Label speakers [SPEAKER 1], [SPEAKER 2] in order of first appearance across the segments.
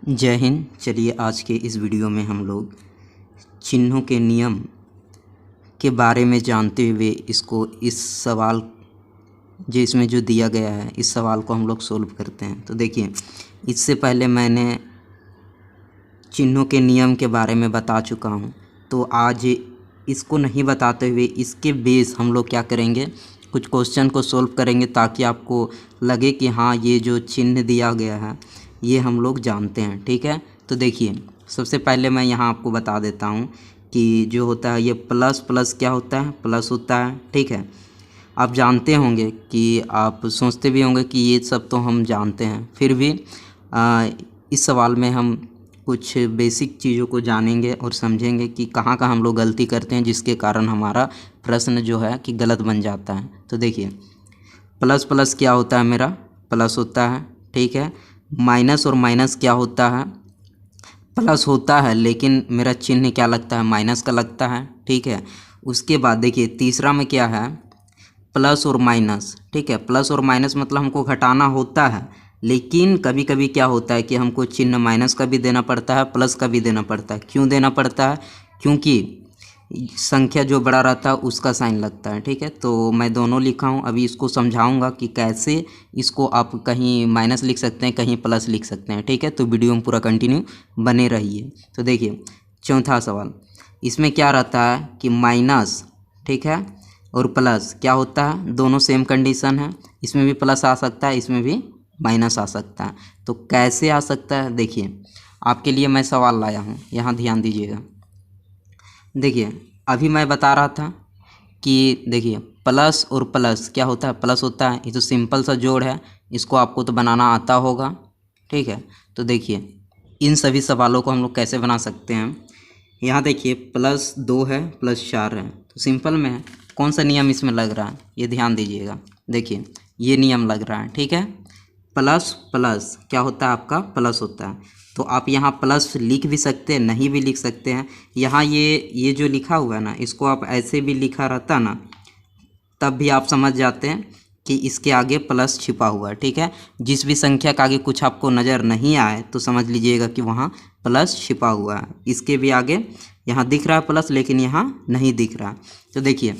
[SPEAKER 1] जय हिंद। चलिए आज के इस वीडियो में हम लोग चिन्हों के नियम के बारे में जानते हुए इस सवाल इसमें जो दिया गया है इस सवाल को हम लोग सोल्व करते हैं। तो देखिए, इससे पहले मैंने चिन्हों के नियम के बारे में बता चुका हूँ, तो आज इसको नहीं बताते हुए इसके बेस हम लोग क्या करेंगे, कुछ क्वेश्चन को सोल्व करेंगे ताकि आपको लगे कि हाँ, ये जो चिन्ह दिया गया है ये हम लोग जानते हैं। ठीक है, तो देखिए सबसे पहले मैं यहाँ आपको बता देता हूँ कि जो होता है ये प्लस प्लस क्या होता है, प्लस होता है। ठीक है, आप जानते होंगे कि आप सोचते भी होंगे कि ये सब तो हम जानते हैं, फिर भी इस सवाल में हम कुछ बेसिक चीज़ों को जानेंगे और समझेंगे कि कहाँ कहाँ हम लोग गलती करते हैं जिसके कारण हमारा प्रश्न जो है कि गलत बन जाता है। तो देखिए, प्लस प्लस क्या होता है, मेरा प्लस होता है। ठीक है, माइनस और माइनस क्या होता है, प्लस होता है लेकिन मेरा चिन्ह क्या लगता है, माइनस का लगता है। ठीक है, उसके बाद देखिए तीसरा में क्या है, प्लस और माइनस। ठीक है, प्लस और माइनस मतलब हमको घटाना होता है, लेकिन कभी कभी क्या होता है कि हमको चिन्ह माइनस का भी देना पड़ता है, प्लस का भी देना पड़ता है। क्यों देना पड़ता है? क्योंकि संख्या जो बड़ा रहता है उसका साइन लगता है। ठीक है, तो मैं दोनों लिखा हूँ, अभी इसको समझाऊंगा कि कैसे इसको आप कहीं माइनस लिख सकते हैं, कहीं प्लस लिख सकते हैं। ठीक है, तो वीडियो में पूरा कंटिन्यू बने रहिए। तो देखिए चौथा सवाल, इसमें क्या रहता है कि माइनस, ठीक है, और प्लस क्या होता है, दोनों सेम कंडीशन है। इसमें भी प्लस आ सकता है, इसमें भी माइनस आ सकता है। तो कैसे आ सकता है, देखिए आपके लिए मैं सवाल लाया हूँ, यहाँ ध्यान दीजिएगा। देखिए अभी मैं बता रहा था कि देखिए प्लस और प्लस क्या होता है, प्लस होता है, ये तो सिंपल सा जोड़ है, इसको आपको तो बनाना आता होगा। ठीक है, तो देखिए इन सभी सवालों को हम लोग कैसे बना सकते हैं। यहाँ देखिए +2 है, +4 है, तो सिंपल में है। कौन सा नियम इसमें लग रहा है, ये ध्यान दीजिएगा। देखिए ये नियम लग रहा है। ठीक है, प्लस प्लस क्या होता है, आपका प्लस होता है, तो आप यहाँ प्लस लिख भी सकते हैं, नहीं भी लिख सकते हैं। यहाँ ये जो लिखा हुआ है ना, इसको आप ऐसे भी लिखा रहता ना, तब भी आप समझ जाते हैं कि इसके आगे प्लस छिपा हुआ है। ठीक है, जिस भी संख्या के आगे कुछ आपको नज़र नहीं आए तो समझ लीजिएगा कि वहाँ प्लस छिपा हुआ है। इसके भी आगे यहाँ दिख रहा है प्लस, लेकिन यहाँ नहीं दिख रहा। तो देखिए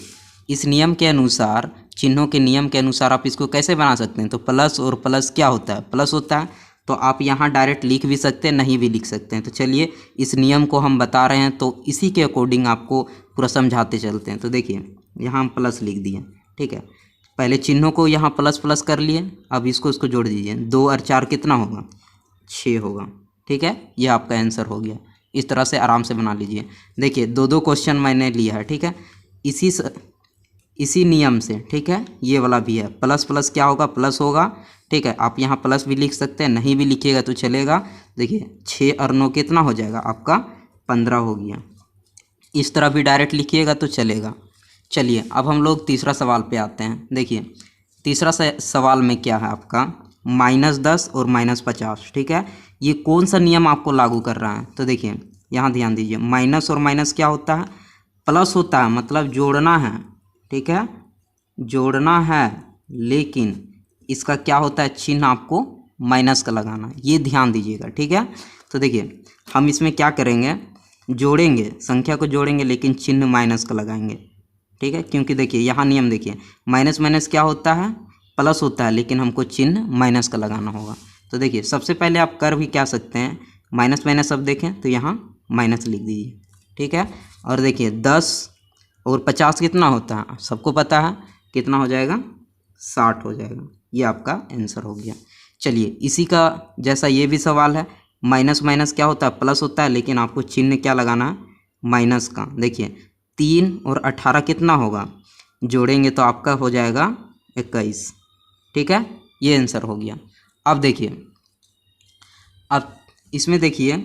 [SPEAKER 1] इस नियम के अनुसार, चिन्हों के नियम के अनुसार आप इसको कैसे बना सकते हैं। तो प्लस और प्लस क्या होता है, प्लस होता है, तो आप यहाँ डायरेक्ट लिख भी सकते हैं, नहीं भी लिख सकते हैं। तो चलिए इस नियम को हम बता रहे हैं, तो इसी के अकॉर्डिंग आपको पूरा समझाते चलते हैं। तो देखिए यहाँ हम प्लस लिख दिए। ठीक है, पहले चिन्हों को यहाँ प्लस प्लस कर लिए, अब इसको जोड़ दीजिए। 2 और 4 कितना होगा, 6 होगा। ठीक है, ये आपका आंसर हो गया। इस तरह से आराम से बना लीजिए। देखिए दो क्वेश्चन मैंने लिया है। ठीक है, इसी नियम से, ठीक है, ये वाला भी है, प्लस प्लस क्या होगा, प्लस होगा। ठीक है, आप यहाँ प्लस भी लिख सकते हैं, नहीं भी लिखिएगा तो चलेगा। देखिए 6 और 9 कितना हो जाएगा, आपका 15 हो गया। इस तरह भी डायरेक्ट लिखिएगा तो चलेगा। चलिए अब हम लोग तीसरा सवाल पे आते हैं। देखिए तीसरा सवाल में क्या है, आपका -10 और -50। ठीक है, ये कौन सा नियम आपको लागू कर रहा है। तो देखिए यहाँ ध्यान दीजिए, माइनस और माइनस क्या होता है, प्लस होता है, मतलब जोड़ना है। ठीक है, जोड़ना है, लेकिन इसका क्या होता है, चिन्ह आपको माइनस का लगाना है, ये ध्यान दीजिएगा। ठीक है, तो देखिए हम इसमें क्या करेंगे, जोड़ेंगे, संख्या को जोड़ेंगे, लेकिन चिन्ह माइनस का लगाएंगे। ठीक है, क्योंकि देखिए यहाँ नियम देखिए, माइनस माइनस क्या होता है, प्लस होता है, लेकिन हमको चिन्ह माइनस का लगाना होगा। तो देखिए सबसे पहले आप कर भी क्या सकते हैं, माइनस माइनस अब देखें तो यहाँ माइनस लिख दीजिए। ठीक है, और देखिए 10 और 50 कितना होता है, सबको पता है कितना हो जाएगा, 60 हो जाएगा। ये आपका आंसर हो गया। चलिए इसी का जैसा ये भी सवाल है, माइनस माइनस क्या होता है, प्लस होता है, लेकिन आपको चिन्ह क्या लगाना है, माइनस का। देखिए 3 और 18 कितना होगा, जोड़ेंगे तो आपका हो जाएगा 21। ठीक है, ये आंसर हो गया। अब देखिए, अब इसमें देखिए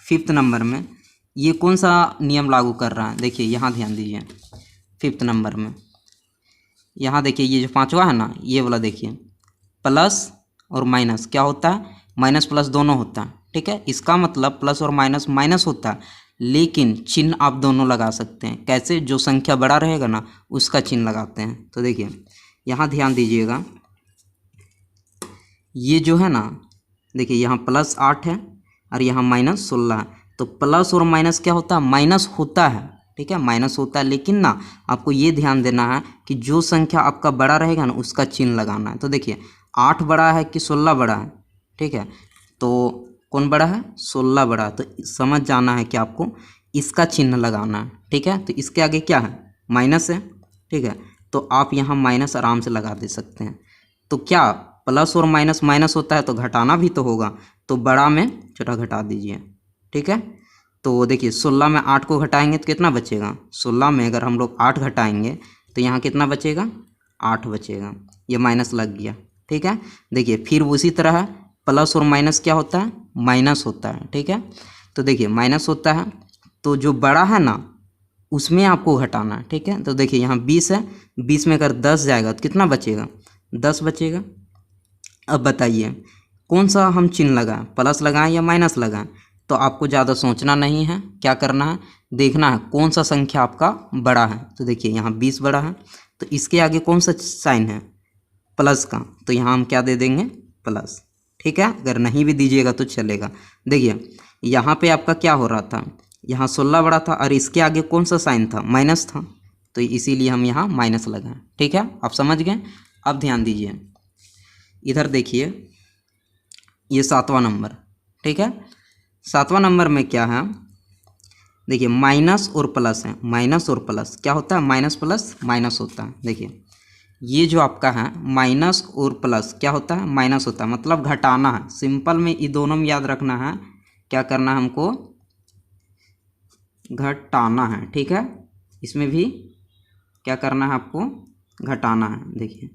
[SPEAKER 1] 5th नंबर में ये कौन सा नियम लागू कर रहा है। देखिए यहाँ ध्यान दीजिए, 5th नंबर में यहाँ देखिए ये जो 5वां है ना, ये वाला देखिए, प्लस और माइनस क्या होता है, माइनस प्लस दोनों होता है। ठीक है, इसका मतलब प्लस और माइनस माइनस होता है, लेकिन चिन्ह आप दोनों लगा सकते हैं। कैसे, जो संख्या बड़ा रहेगा ना उसका चिन्ह लगाते हैं। तो देखिए यहाँ ध्यान दीजिएगा, ये जो है ना, देखिए यहाँ +8 है और यहाँ -16। तो प्लस और माइनस क्या होता है, माइनस होता है, ठीक है, माइनस होता है। लेकिन ना आपको ये ध्यान देना है कि जो संख्या आपका बड़ा रहेगा ना उसका चिन्ह लगाना है। तो देखिए 8 बड़ा है कि 16 बड़ा है, ठीक है, तो कौन बड़ा है, 16 बड़ा है। तो समझ जाना है कि आपको इसका चिन्ह लगाना है, ठीक है। तो इसके आगे क्या है, माइनस है, ठीक है, तो आप यहाँ माइनस आराम से लगा दे सकते हैं। तो क्या प्लस और माइनस माइनस होता है तो घटाना भी तो होगा, तो बड़ा में छोटा घटा दीजिए, ठीक है। तो देखिए 16 में 8 को घटाएंगे तो कितना बचेगा, 16 में अगर हम लोग 8 घटाएंगे तो यहाँ कितना बचेगा, 8 बचेगा, ये माइनस लग गया, ठीक है। देखिए फिर उसी तरह प्लस और माइनस क्या होता है, माइनस होता है, ठीक है। तो देखिए माइनस होता है तो जो बड़ा है ना उसमें आपको घटाना है, ठीक है। तो देखिए यहाँ 20 है, 20 में अगर 10 जाएगा तो कितना बचेगा, 10 बचेगा। अब बताइए कौन सा हम चिन्ह लगाएं, प्लस लगाएं या माइनस लगाएं। तो आपको ज़्यादा सोचना नहीं है, क्या करना है, देखना है कौन सा संख्या आपका बड़ा है। तो देखिए यहाँ 20 बड़ा है, तो इसके आगे कौन सा साइन है, प्लस का, तो यहाँ हम क्या दे देंगे, प्लस, ठीक है। अगर नहीं भी दीजिएगा तो चलेगा। देखिए यहाँ पे आपका क्या हो रहा था, यहाँ 16 बड़ा था और इसके आगे कौन सा साइन था, माइनस था, तो इसीलिए हम यहाँ माइनस लगाएं, ठीक है। आप समझ गए। अब ध्यान दीजिए इधर देखिए, ये 7वां नंबर, ठीक है। 7वां नंबर में क्या है, देखिए माइनस और प्लस है, माइनस और प्लस क्या होता है, माइनस प्लस माइनस होता है। देखिए ये जो आपका है माइनस और प्लस क्या होता है, माइनस होता है, मतलब घटाना है। सिंपल में ये दोनों में याद रखना है, क्या करना है हमको, घटाना है, ठीक है। इसमें भी क्या करना है आपको, घटाना है, देखिए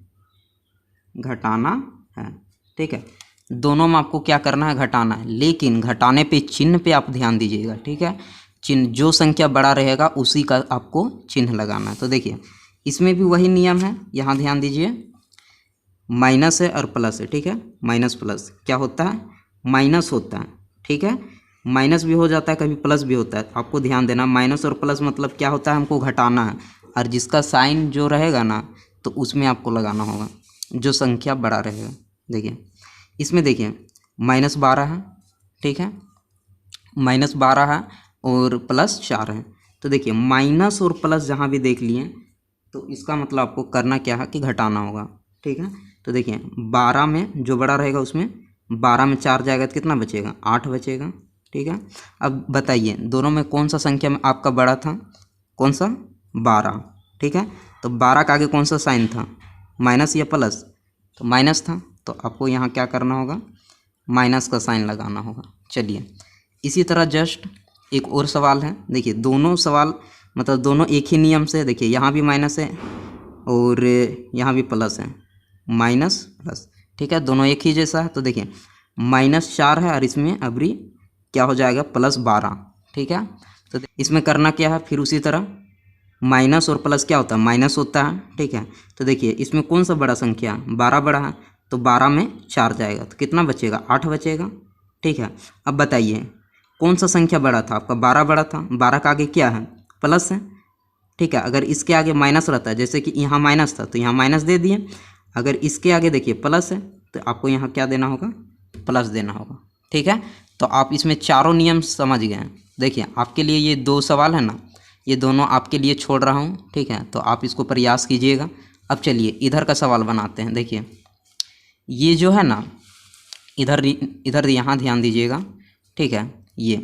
[SPEAKER 1] घटाना है, ठीक है। दोनों में आपको क्या करना है, घटाना है। लेकिन घटाने पे चिन्ह पे आप ध्यान दीजिएगा, ठीक है। चिन्ह जो संख्या बड़ा रहेगा उसी का आपको चिन्ह लगाना है। तो देखिए इसमें भी वही नियम है, यहाँ ध्यान दीजिए, माइनस है और प्लस है, ठीक है। माइनस प्लस क्या होता है, माइनस होता है, ठीक है। माइनस भी हो जाता है कभी, प्लस भी होता है, आपको ध्यान देना। माइनस और प्लस मतलब क्या होता है, हमको घटाना है, और जिसका साइन जो रहेगा ना तो उसमें आपको लगाना होगा जो संख्या बड़ा रहेगा। देखिए इसमें देखिए -12 है, ठीक है, -12 है और +4 है। तो देखिए माइनस और प्लस जहाँ भी देख लिए तो इसका मतलब आपको करना क्या है कि घटाना होगा, ठीक है। तो देखिए 12 में जो बड़ा रहेगा उसमें 12 में 4 जाएगा तो कितना बचेगा, 8 बचेगा, ठीक है। अब बताइए दोनों में कौन सा संख्या में आपका बड़ा था, कौन सा, 12, ठीक है। तो 12 का आगे कौन सा साइन था, माइनस या प्लस, तो माइनस था, तो आपको यहाँ क्या करना होगा, माइनस का साइन लगाना होगा। चलिए इसी तरह जस्ट एक और सवाल है। देखिए दोनों सवाल मतलब दोनों एक ही नियम से, देखिए यहाँ भी माइनस है और यहाँ भी प्लस है, माइनस प्लस, ठीक है, दोनों एक ही जैसा है। तो देखिए -4 है और इसमें अभी क्या हो जाएगा, +12, ठीक है। तो इसमें करना क्या है, फिर उसी तरह माइनस और प्लस क्या होता है, माइनस होता है, ठीक है। तो देखिए इसमें कौन सा बड़ा संख्या, 12 बड़ा है, तो 12 में 4 जाएगा तो कितना बचेगा, 8 बचेगा, ठीक है। अब बताइए कौन सा संख्या बड़ा था आपका, 12 बड़ा था, 12 का आगे क्या है, प्लस है, ठीक है। अगर इसके आगे माइनस रहता है, जैसे कि यहाँ माइनस था तो यहाँ माइनस दे दिए, अगर इसके आगे देखिए प्लस है तो आपको यहाँ क्या देना होगा, प्लस देना होगा, ठीक है। तो आप इसमें चारों नियम समझ गए हैं। देखिए आपके लिए ये 2 सवाल है ना, ये दोनों आपके लिए छोड़ रहा हूँ, ठीक है, तो आप इसको प्रयास कीजिएगा। अब चलिए इधर का सवाल बनाते हैं। देखिए ये जो है ना, इधर यहाँ ध्यान दीजिएगा, ठीक है, ये,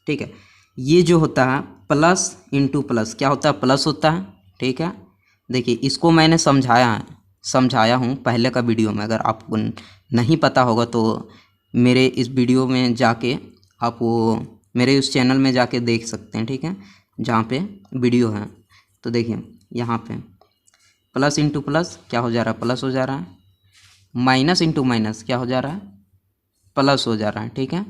[SPEAKER 1] ठीक है, ये जो होता है प्लस इंटू प्लस क्या होता है, प्लस होता है, ठीक है। देखिए इसको मैंने समझाया हूँ पहले का वीडियो में, अगर आपको नहीं पता होगा तो मेरे इस वीडियो में जाके आप वो मेरे उस चैनल में जाके देख सकते हैं, ठीक है, जहाँ पे वीडियो है। तो देखिए यहाँ पे प्लस इंटू प्लस क्या हो जा रहा है, प्लस हो जा रहा है, माइनस इंटू माइनस क्या हो जा रहा है, प्लस हो जा रहा है, ठीक है।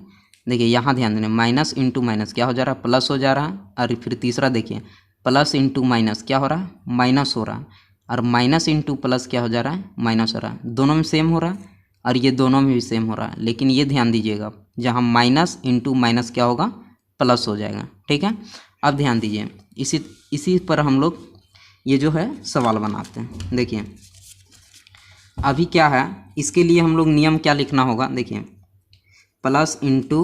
[SPEAKER 1] देखिए यहाँ ध्यान देना, माइनस इंटू माइनस क्या हो जा रहा है, प्लस हो जा रहा है। और फिर तीसरा देखिए प्लस इंटू माइनस क्या हो रहा है, माइनस हो रहा है, और माइनस इंटू प्लस क्या हो जा रहा है, माइनस हो रहा है। दोनों में सेम हो रहा है और ये दोनों में भी सेम हो रहा है, लेकिन ये ध्यान दीजिएगा जहाँ माइनस इंटू माइनस क्या होगा, प्लस हो जाएगा, ठीक है। अब ध्यान दीजिए इसी पर हम लोग ये जो है सवाल बनाते हैं। देखिए अभी क्या है, इसके लिए हम लोग नियम क्या लिखना होगा, देखिए प्लस इंटू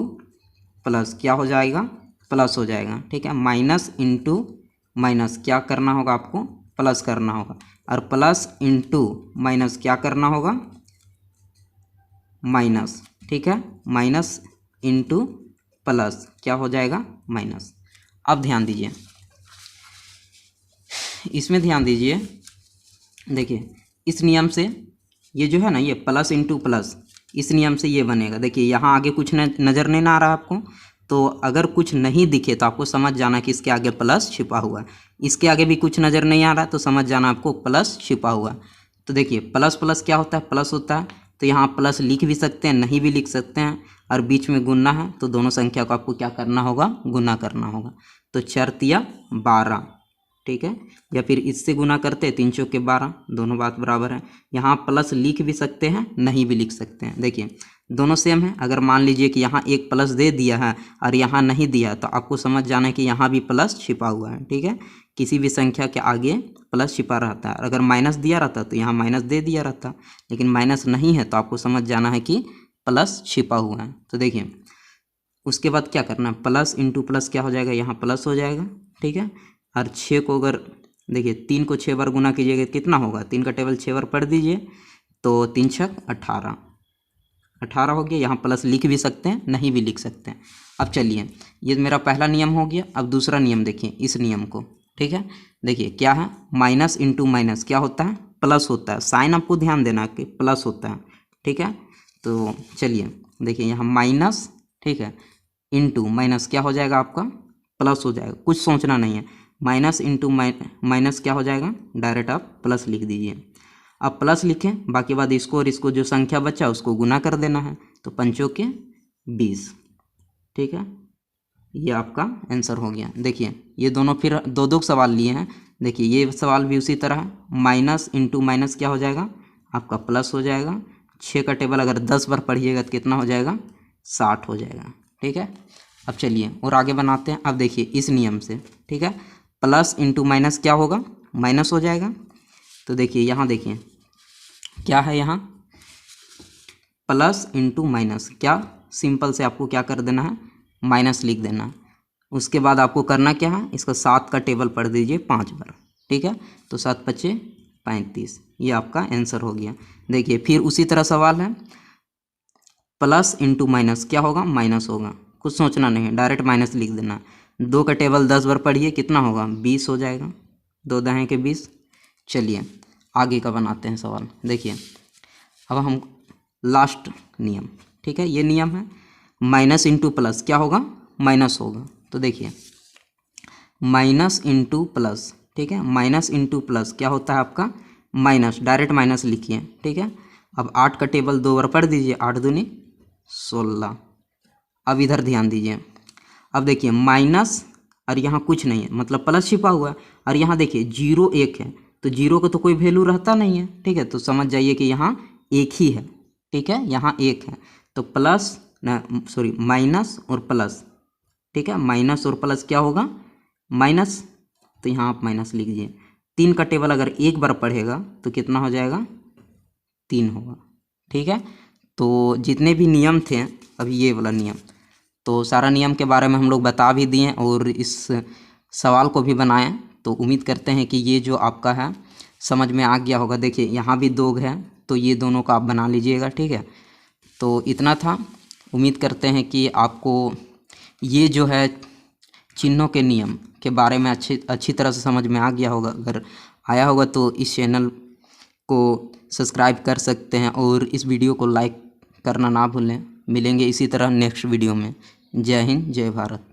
[SPEAKER 1] प्लस क्या हो जाएगा, प्लस हो जाएगा। ठीक है, माइनस इंटू माइनस क्या करना होगा आपको, प्लस करना होगा, और प्लस इंटू माइनस क्या करना होगा, माइनस। ठीक है, माइनस इंटू प्लस क्या हो जाएगा, माइनस। अब ध्यान दीजिए, इसमें ध्यान दीजिए, देखिए इस नियम से ये जो है ना, ये प्लस इंटू प्लस, इस नियम से ये बनेगा। देखिए यहाँ आगे कुछ नज़र नहीं ना आ रहा आपको, तो अगर कुछ नहीं दिखे तो आपको समझ जाना कि इसके आगे प्लस छिपा हुआ है। इसके आगे भी कुछ नज़र नहीं आ रहा तो समझ जाना आपको प्लस छिपा हुआ है। तो देखिए प्लस प्लस क्या होता है, प्लस होता है, तो यहाँ प्लस लिख भी सकते हैं, नहीं भी लिख सकते हैं, और बीच में गुना है तो दोनों संख्या को आपको क्या करना होगा, गुना करना होगा। तो 4 तिया 12, ठीक है, या फिर इससे गुना करते हैं 3 चौके 12, दोनों बात बराबर है। यहाँ प्लस लिख भी सकते हैं, नहीं भी लिख सकते हैं। देखिए दोनों सेम है। अगर मान लीजिए कि यहाँ एक प्लस दे दिया है और यहाँ नहीं दिया तो आपको समझ जाना है कि यहाँ भी प्लस छिपा हुआ है। ठीक है, किसी भी संख्या के आगे प्लस छिपा रहता है। अगर माइनस दिया रहता तो यहाँ माइनस दे दिया रहता, लेकिन माइनस नहीं है तो आपको समझ जाना है कि प्लस छिपा हुआ है। तो देखिए उसके बाद क्या करना है, प्लस इंटू प्लस क्या हो जाएगा, यहाँ प्लस हो जाएगा। ठीक है, और 6 को अगर देखिए 3 को 6 बार गुना कीजिएगा कितना होगा, 3 का टेबल 6 बार पढ़ दीजिए तो 3 छक 18, 18 हो गया। यहाँ प्लस लिख भी सकते हैं, नहीं भी लिख सकते हैं। अब चलिए ये मेरा पहला नियम हो गया। अब दूसरा नियम देखिए, इस नियम को। ठीक है, देखिए क्या है, माइनस इंटू माइनस क्या होता है, प्लस होता है। साइन आपको ध्यान देना कि प्लस होता है। ठीक है, तो चलिए देखिए यहाँ माइनस, ठीक है, इंटू माइनस क्या हो जाएगा आपका, प्लस हो जाएगा। कुछ सोचना नहीं है, माइनस इंटू माइनस क्या हो जाएगा, डायरेक्ट आप प्लस लिख दीजिए। अब प्लस लिखें, बाकी बाद इसको और इसको जो संख्या बचा उसको गुना कर देना है, तो 5 के 20। ठीक है, ये आपका आंसर हो गया। देखिए ये दोनों फिर दो दो सवाल लिए हैं। देखिए ये सवाल भी उसी तरह है, माइनस इंटू माइनस क्या हो जाएगा आपका, प्लस हो जाएगा। 6 का टेबल अगर 10 बार पढ़िएगा तो कितना हो जाएगा, 60 हो जाएगा। ठीक है, अब चलिए और आगे बनाते हैं। अब देखिए इस नियम से, ठीक है, प्लस इंटू माइनस क्या होगा, माइनस हो जाएगा। तो देखिए यहाँ देखिए क्या है, यहाँ प्लस इंटू माइनस, क्या सिंपल से आपको क्या कर देना है, माइनस लिख देना है। उसके बाद आपको करना क्या है, इसका 7 का टेबल पढ़ दीजिए 5 बार। ठीक है, तो 7 पच्चे 35, ये आपका आंसर हो गया। देखिए फिर उसी तरह सवाल है, प्लस इंटू माइनस क्या होगा, माइनस होगा। कुछ सोचना नहीं है, डायरेक्ट माइनस लिख देना। 2 का टेबल 10 बार पढ़िए कितना होगा, 20 हो जाएगा। 2 दहें के 20। चलिए आगे का बनाते हैं सवाल। देखिए अब हम लास्ट नियम, ठीक है, ये नियम है माइनस इंटू प्लस क्या होगा, माइनस होगा। तो देखिए माइनस इंटू प्लस, ठीक है, माइनस इंटू प्लस क्या होता है आपका, माइनस, डायरेक्ट माइनस लिखिए। ठीक है, अब 8 का टेबल 2 बार पढ़ दीजिए, 8 दूनी 16। अब इधर ध्यान दीजिए, अब देखिए माइनस और यहाँ कुछ नहीं है, मतलब प्लस छिपा हुआ है, और यहाँ देखिए 0 1 है, तो 0 का तो कोई वैल्यू रहता नहीं है। ठीक है, तो समझ जाइए कि यहाँ एक ही है। ठीक है, यहाँ एक है, तो प्लस ना सॉरी माइनस और प्लस। ठीक है, माइनस और प्लस क्या होगा, माइनस, तो यहाँ आप माइनस लिख दीजिए। 3 का टेबल अगर एक बार पढ़ेगा तो कितना हो जाएगा, 3 होगा। ठीक है, तो जितने भी नियम थे अभी ये वाला नियम, तो सारा नियम के बारे में हम लोग बता भी दिए और इस सवाल को भी बनाएं। तो उम्मीद करते हैं कि ये जो आपका है समझ में आ गया होगा। देखिए यहाँ भी 2 है, तो ये दोनों का आप बना लीजिएगा। ठीक है, तो इतना था। उम्मीद करते हैं कि आपको ये जो है चिन्हों के नियम के बारे में अच्छी तरह से समझ में आ गया होगा। अगर आया होगा तो इस चैनल को सब्सक्राइब कर सकते हैं और इस वीडियो को लाइक करना ना भूलें। मिलेंगे इसी तरह नेक्स्ट वीडियो में। जय हिंद, जय भारत।